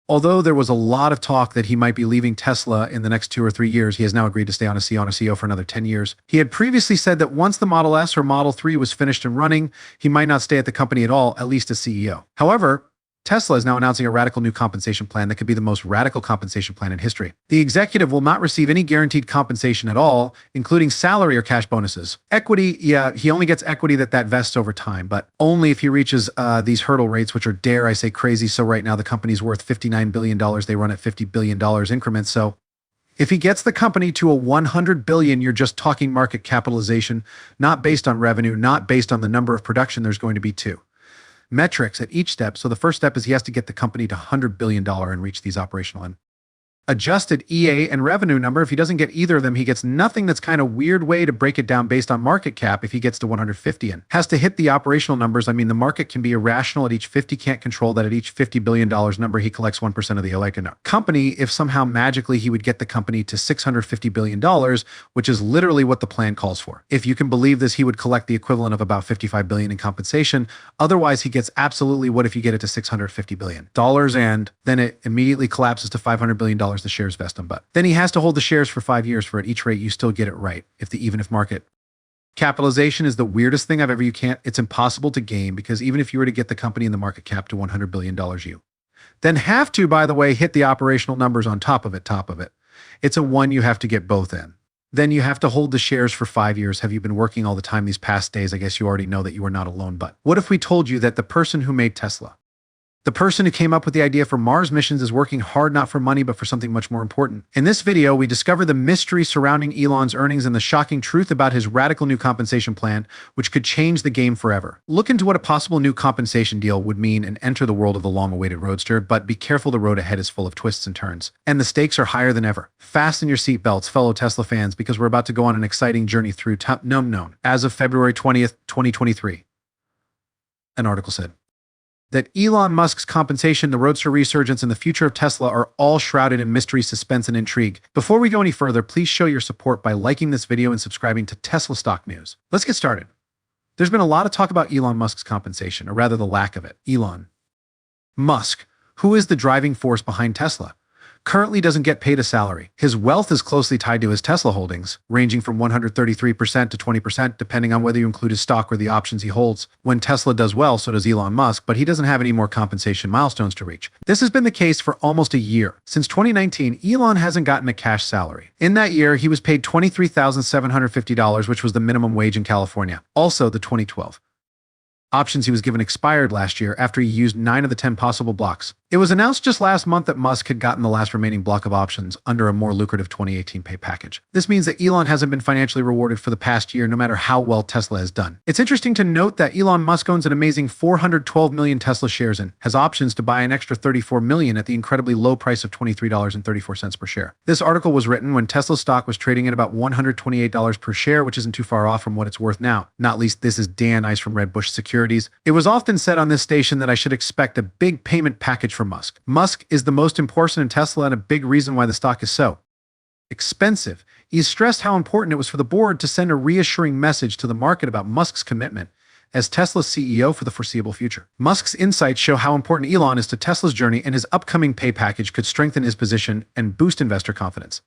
Although there was a lot of talk that he might be leaving Tesla in the next 2 or 3 years, he has now agreed to stay on as CEO for another 10 years. He had previously said that once the Model S or Model 3 was finished and running, he might not stay at the company at all, at least as CEO. However, Tesla is now announcing a radical new compensation plan that could be the most radical compensation plan in history. The executive will not receive any guaranteed compensation at all, including salary or cash bonuses. Equity, yeah, he only gets equity that vests over time, but only if he reaches these hurdle rates, which are, dare I say, crazy. So right now the company's worth $59 billion. They run at $50 billion increments. So if he gets the company to a 100 billion, you're just talking market capitalization, not based on revenue, not based on the number of production there's going to be too. Metrics at each step. So the first step is he has to get the company to $100 billion and reach these operational and adjusted EA and revenue number. If he doesn't get either of them, he gets nothing. That's kind of weird way to break it down based on market cap. If he gets to 150 and has to hit the operational numbers, I mean, the market can be irrational at each 50, can't control that at each $50 billion number, he collects 1% of the company. If somehow magically he would get the company to $650 billion, which is literally what the plan calls for. If you can believe this, he would collect the equivalent of about $55 billion in compensation. Otherwise, he gets absolutely what if you get it to $650 billion, and then it immediately collapses to $500 billion. The shares vest him, but then he has to hold the shares for 5 years. For at each rate, you still get it right. Even if market capitalization is the weirdest thing it's impossible to game, because even if you were to get the company in the market cap to $100 billion, you then have to, by the way, hit the operational numbers on top of it. It's a one you have to get both in. Then you have to hold the shares for 5 years. Have you been working all the time these past days? I guess you already know that you are not alone, but what if we told you that the person who made Tesla, the person who came up with the idea for Mars missions, is working hard not for money, but for something much more important? In this video, we discover the mystery surrounding Elon's earnings and the shocking truth about his radical new compensation plan, which could change the game forever. Look into what a possible new compensation deal would mean and enter the world of the long-awaited roadster, but be careful, the road ahead is full of twists and turns, and the stakes are higher than ever. Fasten your seatbelts, fellow Tesla fans, because we're about to go on an exciting journey through known. As of February 20th, 2023, an article said that Elon Musk's compensation, the roadster resurgence, and the future of Tesla are all shrouded in mystery, suspense, and intrigue. Before we go any further, please show your support by liking this video and subscribing to Tesla Stock News. Let's get started. There's been a lot of talk about Elon Musk's compensation, or rather the lack of it. Elon Musk, who is the driving force behind Tesla, currently doesn't get paid a salary. His wealth is closely tied to his Tesla holdings, ranging from 133% to 20%, depending on whether you include his stock or the options he holds. When Tesla does well, so does Elon Musk, but he doesn't have any more compensation milestones to reach. This has been the case for almost a year. Since 2019, Elon hasn't gotten a cash salary. In that year, he was paid $23,750, which was the minimum wage in California. Also, the 2012 options he was given expired last year after he used 9 of the 10 possible blocks. It was announced just last month that Musk had gotten the last remaining block of options under a more lucrative 2018 pay package. This means that Elon hasn't been financially rewarded for the past year, no matter how well Tesla has done. It's interesting to note that Elon Musk owns an amazing 412 million Tesla shares and has options to buy an extra 34 million at the incredibly low price of $23.34 per share. This article was written when Tesla stock was trading at about $128 per share, which isn't too far off from what it's worth now. Not least, this is Dan Ice from Redbush Securities. It was often said on this station that I should expect a big payment package from Musk. Musk is the most important in Tesla and a big reason why the stock is so expensive. He stressed how important it was for the board to send a reassuring message to the market about Musk's commitment as Tesla's CEO for the foreseeable future. Musk's insights show how important Elon is to Tesla's journey, and his upcoming pay package could strengthen his position and boost investor confidence.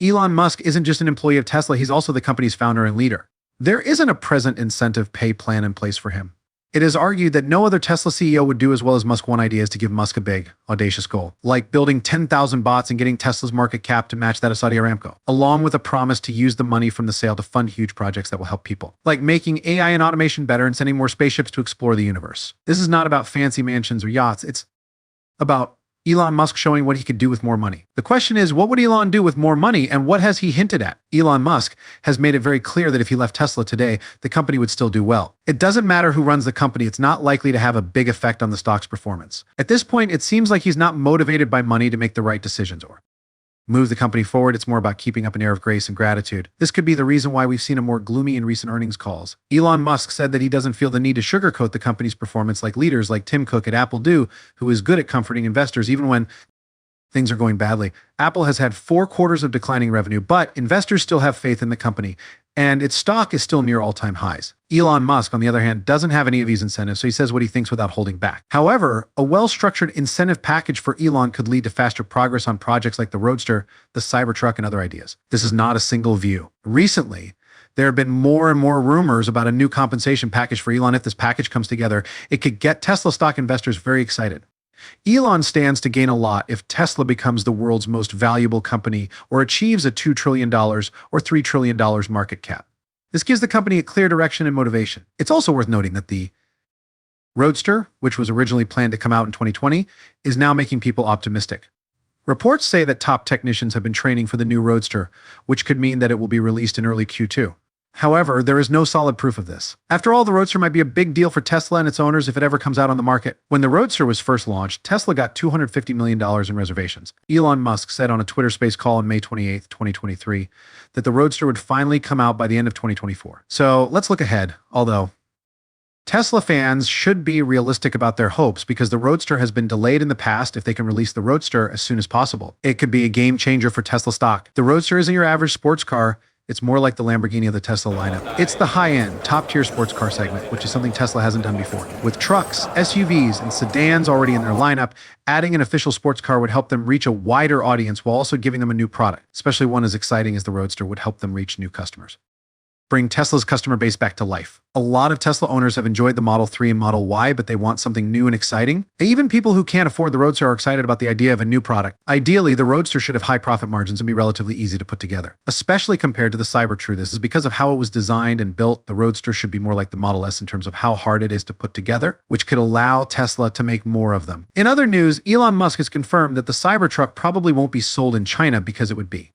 Elon Musk isn't just an employee of Tesla, he's also the company's founder and leader. There isn't a present incentive pay plan in place for him. It is argued that no other Tesla CEO would do as well as Musk. One idea is to give Musk a big, audacious goal, like building 10,000 bots and getting Tesla's market cap to match that of Saudi Aramco, along with a promise to use the money from the sale to fund huge projects that will help people, like making AI and automation better and sending more spaceships to explore the universe. This is not about fancy mansions or yachts. It's about Elon Musk showing what he could do with more money. The question is, what would Elon do with more money, and what has he hinted at? Elon Musk has made it very clear that if he left Tesla today, the company would still do well. It doesn't matter who runs the company, it's not likely to have a big effect on the stock's performance. At this point, it seems like he's not motivated by money to make the right decisions or move the company forward. It's more about keeping up an air of grace and gratitude. This could be the reason why we've seen him more gloomy in recent earnings calls. Elon Musk said that he doesn't feel the need to sugarcoat the company's performance like leaders like Tim Cook at Apple do, who is good at comforting investors even when things are going badly. Apple has had 4 quarters of declining revenue, but investors still have faith in the company. and its stock is still near all-time highs. Elon Musk, on the other hand, doesn't have any of these incentives, so he says what he thinks without holding back. However, a well-structured incentive package for Elon could lead to faster progress on projects like the Roadster, the Cybertruck, and other ideas. This is not a single view. Recently, there have been more and more rumors about a new compensation package for Elon. If this package comes together, it could get Tesla stock investors very excited. Elon stands to gain a lot if Tesla becomes the world's most valuable company or achieves a $2 trillion or $3 trillion market cap. This gives the company a clear direction and motivation. It's also worth noting that the Roadster, which was originally planned to come out in 2020, is now making people optimistic. Reports say that top technicians have been training for the new Roadster, which could mean that it will be released in early Q2. However, there is no solid proof of this. After all, the Roadster might be a big deal for Tesla and its owners if it ever comes out on the market. When the Roadster was first launched, Tesla got $250 million in reservations. Elon Musk said on a Twitter Space call on May 28, 2023, that the Roadster would finally come out by the end of 2024. So let's look ahead, although Tesla fans should be realistic about their hopes because the Roadster has been delayed in the past. If they can release the Roadster as soon as possible, it could be a game changer for Tesla stock. The Roadster isn't your average sports car. It's more like the Lamborghini of the Tesla lineup. It's the high-end, top-tier sports car segment, which is something Tesla hasn't done before. With trucks, SUVs, and sedans already in their lineup, adding an official sports car would help them reach a wider audience while also giving them a new product. Especially one as exciting as the Roadster would help them reach new customers. Bring Tesla's customer base back to life. A lot of Tesla owners have enjoyed the Model 3 and Model Y, but they want something new and exciting. Even people who can't afford the Roadster are excited about the idea of a new product. Ideally, the Roadster should have high profit margins and be relatively easy to put together, especially compared to the Cybertruck. This is because of how it was designed and built. The Roadster should be more like the Model S in terms of how hard it is to put together, which could allow Tesla to make more of them. In other news, Elon Musk has confirmed that the Cybertruck probably won't be sold in China because it would be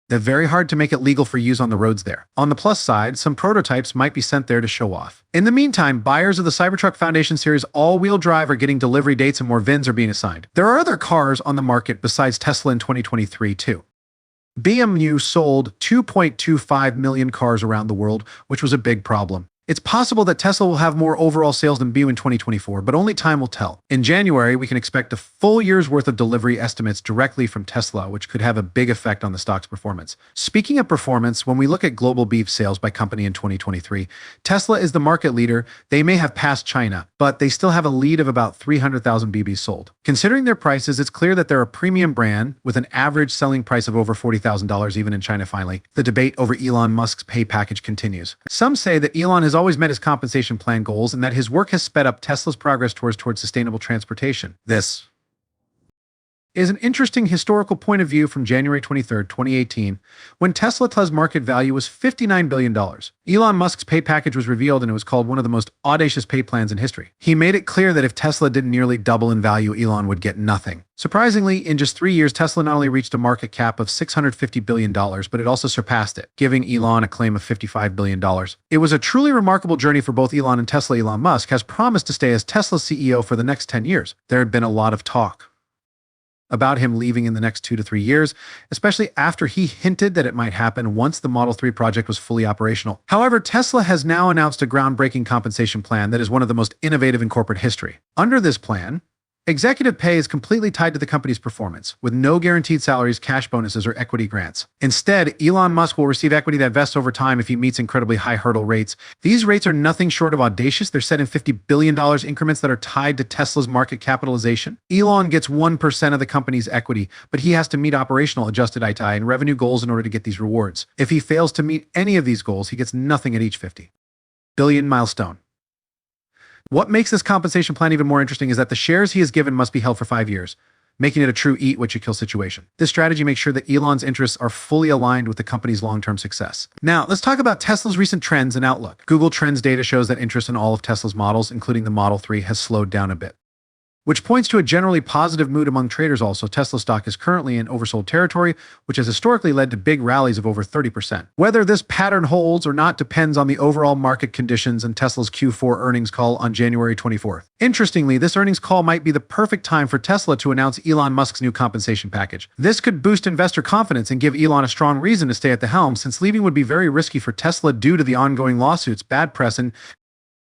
very hard to make it legal for use on the roads there. On the plus side, some prototypes might be sent there to show off. In the meantime, buyers of the Cybertruck Foundation Series all-wheel drive are getting delivery dates and more VINs are being assigned. There are other cars on the market besides Tesla in 2023 too. BMW sold 2.25 million cars around the world, which was a big problem. It's possible that Tesla will have more overall sales than BMW in 2024, but only time will tell. In January, we can expect a full year's worth of delivery estimates directly from Tesla, which could have a big effect on the stock's performance. Speaking of performance, when we look at global beef sales by company in 2023, Tesla is the market leader. They may have passed China, but they still have a lead of about 300,000 BBs sold. Considering their prices, it's clear that they're a premium brand with an average selling price of over $40,000 even in China finally. The debate over Elon Musk's pay package continues. Some say that Elon has always met his compensation plan goals and that his work has sped up Tesla's progress towards sustainable transportation. This is an interesting historical point of view from January 23, 2018, when Tesla's market value was $59 billion. Elon Musk's pay package was revealed and it was called one of the most audacious pay plans in history. He made it clear that if Tesla didn't nearly double in value, Elon would get nothing. Surprisingly, in just 3 years, Tesla not only reached a market cap of $650 billion, but it also surpassed it, giving Elon a claim of $55 billion. It was a truly remarkable journey for both Elon and Tesla. Elon Musk has promised to stay as Tesla's CEO for the next 10 years. There had been a lot of talk about him leaving in the next 2 to 3 years, especially after he hinted that it might happen once the Model 3 project was fully operational. However, Tesla has now announced a groundbreaking compensation plan that is one of the most innovative in corporate history. Under this plan, executive pay is completely tied to the company's performance, with no guaranteed salaries, cash bonuses, or equity grants. Instead, Elon Musk will receive equity that vests over time if he meets incredibly high hurdle rates. These rates are nothing short of audacious. They're set in $50 billion increments that are tied to Tesla's market capitalization. Elon gets 1% of the company's equity, but he has to meet operational adjusted ITI and revenue goals in order to get these rewards. If he fails to meet any of these goals, he gets nothing at each $50 billion milestone. What makes this compensation plan even more interesting is that the shares he is given must be held for 5 years, making it a true eat what you kill situation. This strategy makes sure that Elon's interests are fully aligned with the company's long-term success. Now, let's talk about Tesla's recent trends and outlook. Google Trends data shows that interest in all of Tesla's models, including the Model 3, has slowed down a bit, which points to a generally positive mood among traders. Also, Tesla stock is currently in oversold territory, which has historically led to big rallies of over 30%. Whether this pattern holds or not depends on the overall market conditions and Tesla's Q4 earnings call on January 24th. Interestingly, this earnings call might be the perfect time for Tesla to announce Elon Musk's new compensation package. This could boost investor confidence and give Elon a strong reason to stay at the helm, since leaving would be very risky for Tesla due to the ongoing lawsuits, bad press, and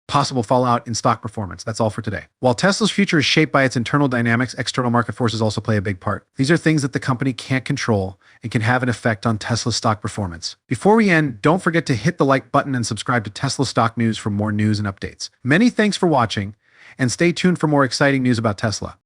possible fallout in stock performance. That's all for today. While Tesla's future is shaped by its internal dynamics, external market forces also play a big part. These are things that the company can't control and can have an effect on Tesla's stock performance. Before we end, don't forget to hit the like button and subscribe to Tesla Stock News for more news and updates. Many thanks for watching, and stay tuned for more exciting news about Tesla.